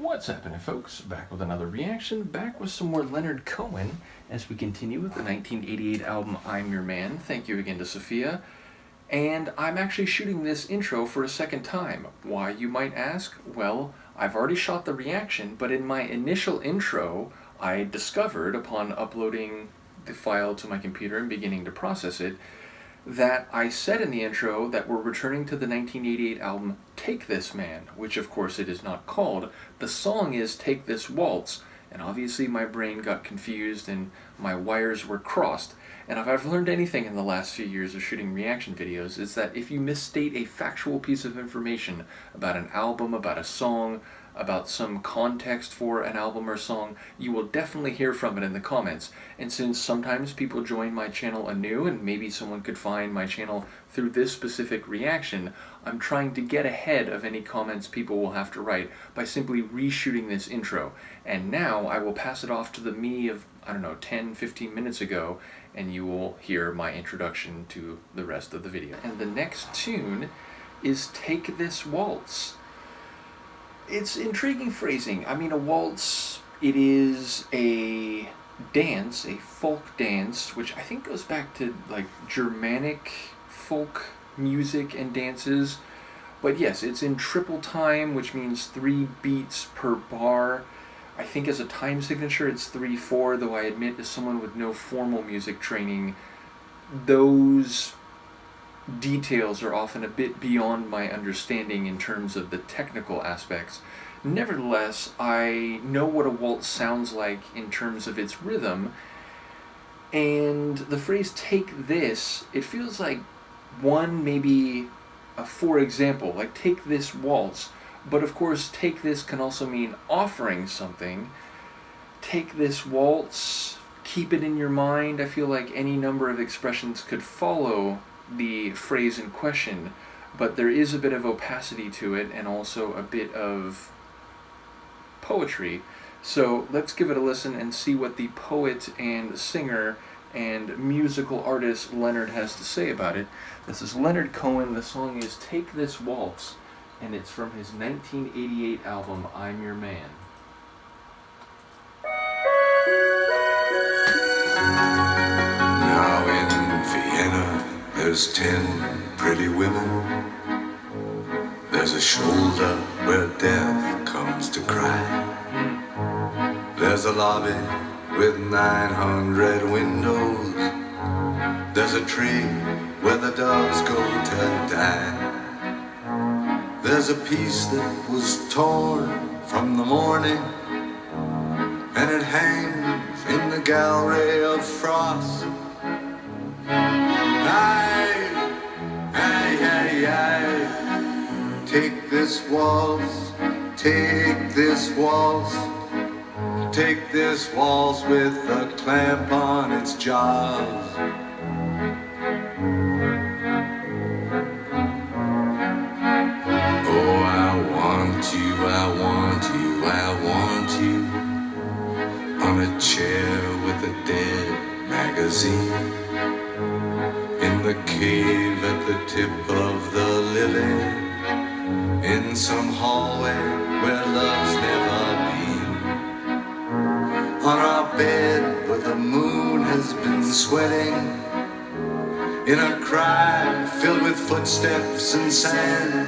What's happening, folks? Back with another reaction, back with some more Leonard Cohen as we continue with the 1988 album I'm Your Man. Thank you again to Sofia. And I'm actually shooting this intro for a second time. Why, you might ask? Well, I've already shot the reaction, but in my initial intro, I discovered upon uploading the file to my computer and beginning to process it, that I said in the intro that we're returning to the 1988 album Take This Man, which of course it is not called. The song is Take This Waltz, and obviously my brain got confused and my wires were crossed. And if I've learned anything in the last few years of shooting reaction videos, it's that if you misstate a factual piece of information about an album, about a song, about some context for an album or song, you will definitely hear from it in the comments. And since sometimes people join my channel anew, and maybe someone could find my channel through this specific reaction, I'm trying to get ahead of any comments people will have to write by simply reshooting this intro. And now I will pass it off to the me of, 10, 15 minutes ago, and you will hear my introduction to the rest of the video. And the next tune is Take This Waltz. It's intriguing phrasing. I mean, a waltz, it is a dance, a folk dance, which I think goes back to like Germanic folk music and dances. But yes, it's in triple time, which means 3 beats per bar. I think as a time signature it's 3/4, though I admit as someone with no formal music training, those details are often a bit beyond my understanding in terms of the technical aspects. Nevertheless, I know what a waltz sounds like in terms of its rhythm, and the phrase take this, it feels like maybe a for example, like take this waltz, but of course take this can also mean offering something. Take this waltz, keep it in your mind. I feel like any number of expressions could follow the phrase in question, but there is a bit of opacity to it and also a bit of poetry. So let's give it a listen and see what the poet and singer and musical artist Leonard has to say about it. This is Leonard Cohen. The song is Take This Waltz, and it's from his 1988 album I'm Your Man. Now in Vienna there's 10 pretty women. There's a shoulder where death comes to cry. There's a lobby with 900 windows. There's a tree where the doves go to die. There's a piece that was torn from the morning, and it hangs in the gallery of frost. Take this waltz, take this waltz, take this waltz with a clamp on its jaws. Oh, I want you, I want you, I want you on a chair with a dead magazine, in the cave at the tip of the lily, in some hallway where love's never been, on our bed where the moon has been sweating, in a cry filled with footsteps and sand.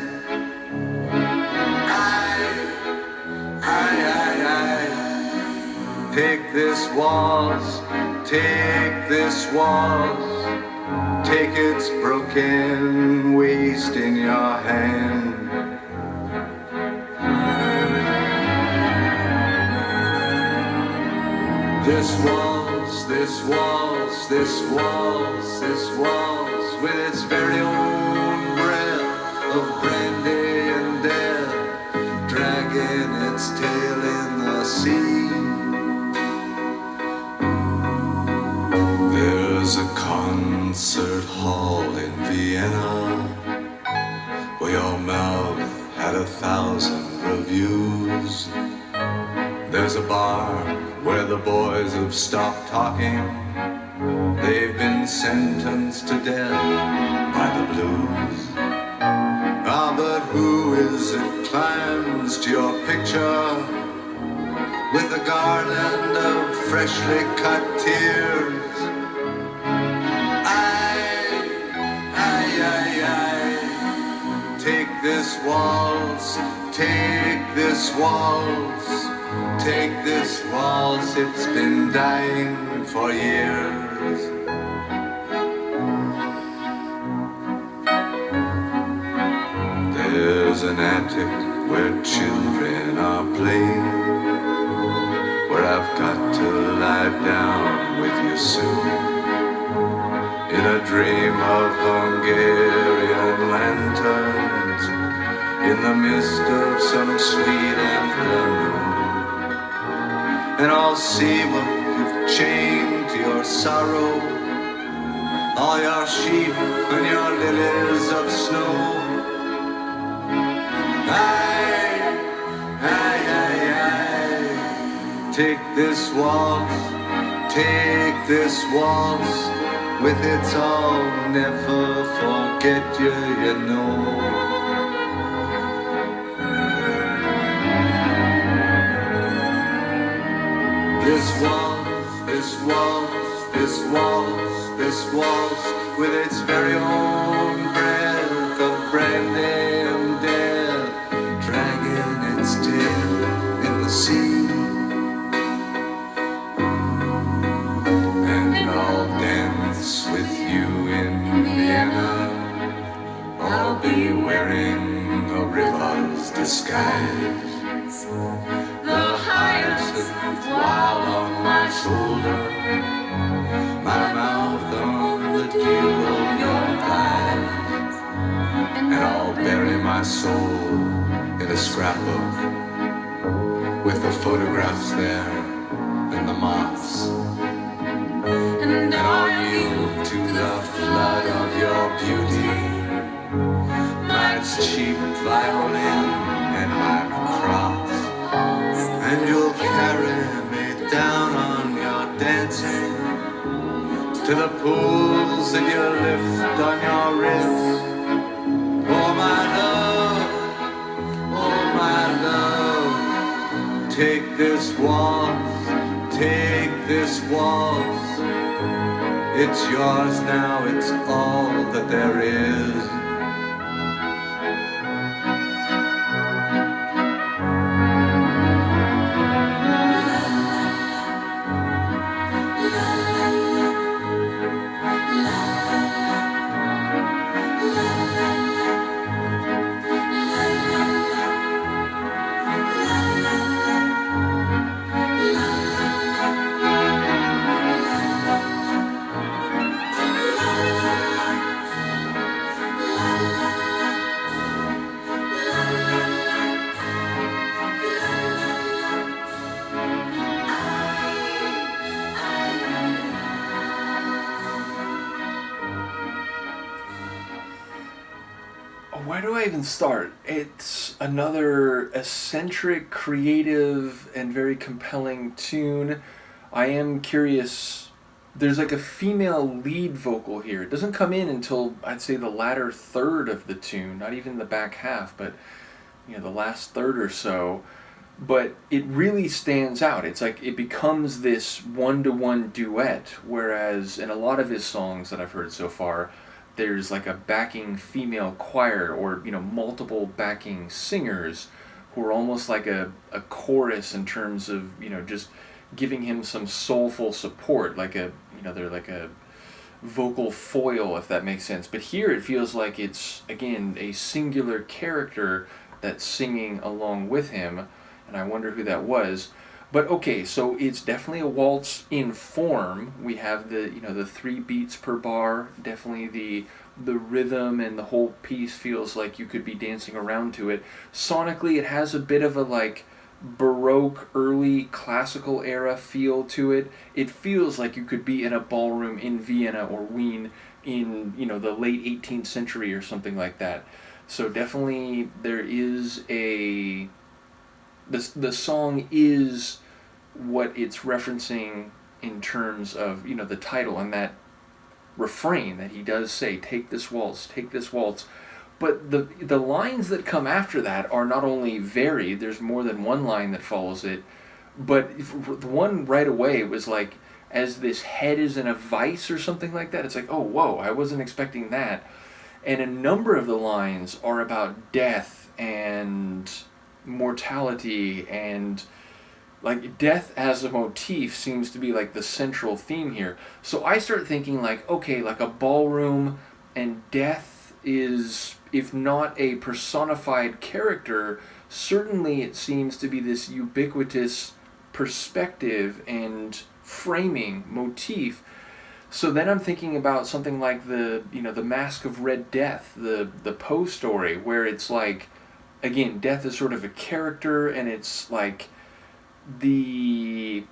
Take this waltz, take this waltz, take its broken waist in your hand. This waltz, this waltz, this waltz, this waltz, with its very own breath of brandy and death, dragging its tail in the sea. There's a concert hall in Vienna where your mouth had 1,000 reviews. There's a bar where the boys have stopped talking. They've been sentenced to death by the blues. Ah, but who is it climbs to your picture with a garland of freshly cut tears. Take this waltz, take this waltz, take this waltz, it's been dying for years. There's an attic where children are playing, where I've got to lie down with you soon, in a dream of Hungarian lanterns, in the mist of some sweet afternoon. And I'll see what you've chained to your sorrow, all your sheep and your lilies of snow. Take this waltz, take this waltz, with its I'll never forget you, you know. This waltz, this waltz, this waltz, this waltz, with its very own breath of brandy and death, dragging its tail in the sea. And I'll dance with you in Vienna. I'll be wearing a river's disguise, the hyacinth while on my shoulder, my mouth on the dew of your thighs. And I'll bury my soul in a scrapbook with the photographs there and the moths. And I'll yield to the flood of your beauty, my cheap violin and my cross. And you'll carry me down on your dancing to the pools that you lift on your wrist. Oh my love, oh my love, take this waltz, take this waltz. It's yours now, it's all that there is. Where do I even start? It's another eccentric, creative, and very compelling tune. I am curious. There's like a female lead vocal here. It doesn't come in until, I'd say, the latter third of the tune. Not even the back half, but the last third or so. But it really stands out. It's like it becomes this one-to-one duet, whereas in a lot of his songs that I've heard so far, there's like a backing female choir or multiple backing singers who are almost like a chorus in terms of just giving him some soulful support, like they're like a vocal foil, if that makes sense. But here it feels like it's again a singular character that's singing along with him, and I wonder who that was. But okay, so it's definitely a waltz in form. We have the 3 beats per bar. Definitely the rhythm and the whole piece feels like you could be dancing around to it. Sonically, it has a bit of a like Baroque, early classical era feel to it. It feels like you could be in a ballroom in Vienna or Wien in the late 18th century or something like that. So definitely there is the song is what it's referencing in terms of the title and that refrain that he does say, take this waltz, take this waltz. But the lines that come after that are not only varied, there's more than one line that follows it, But the one right away was like, as this head is in a vice or something like that. It's like, oh, whoa, I wasn't expecting that. And a number of the lines are about death and mortality, and like death as a motif seems to be like the central theme here. So I start thinking like, okay, like a ballroom, and death is, if not a personified character, certainly it seems to be this ubiquitous perspective and framing motif. So then I'm thinking about something like the Mask of Red Death, the Poe story, where it's like, again, death is sort of a character, and it's like the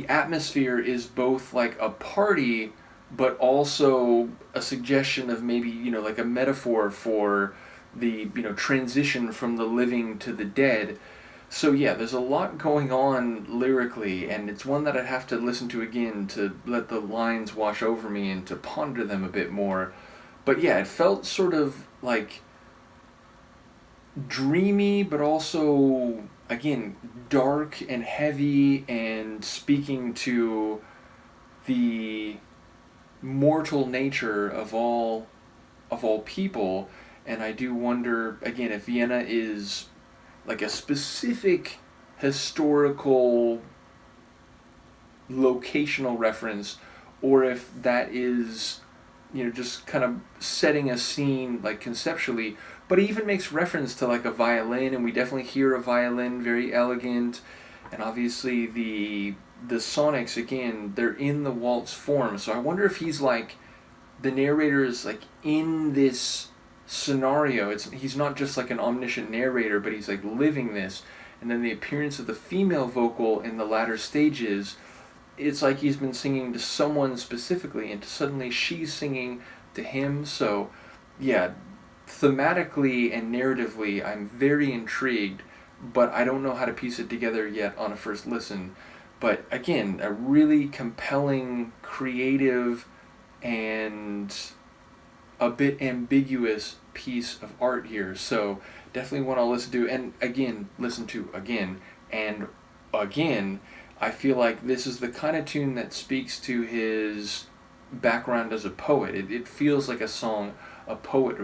atmosphere is both like a party, but also a suggestion of maybe, like a metaphor for the, transition from the living to the dead. So yeah, there's a lot going on lyrically, and it's one that I'd have to listen to again to let the lines wash over me and to ponder them a bit more. But yeah, it felt sort of like dreamy, but also, again, dark and heavy, and speaking to the mortal nature of all people. And I do wonder, again, if Vienna is like a specific historical locational reference, or if that is, just kind of setting a scene like conceptually. But he even makes reference to like a violin, and we definitely hear a violin, very elegant, and obviously the sonics, again, they're in the waltz form. So I wonder if he's like, the narrator is like in this scenario. He's not just like an omniscient narrator, but he's like living this. And then the appearance of the female vocal in the latter stages, it's like he's been singing to someone specifically, and suddenly she's singing to him. So yeah, thematically and narratively, I'm very intrigued, but I don't know how to piece it together yet on a first listen. But again, a really compelling, creative, and a bit ambiguous piece of art here. So definitely one I'll listen to, and again, listen to again and again. I feel like this is the kind of tune that speaks to his background as a poet. It feels like a song a poet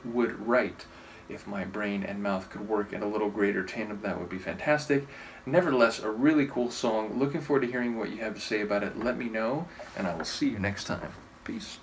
would write. If my brain and mouth could work in a little greater tandem, that would be fantastic. Nevertheless, a really cool song. Looking forward to hearing what you have to say about it. Let me know, and I will see you next time. Peace.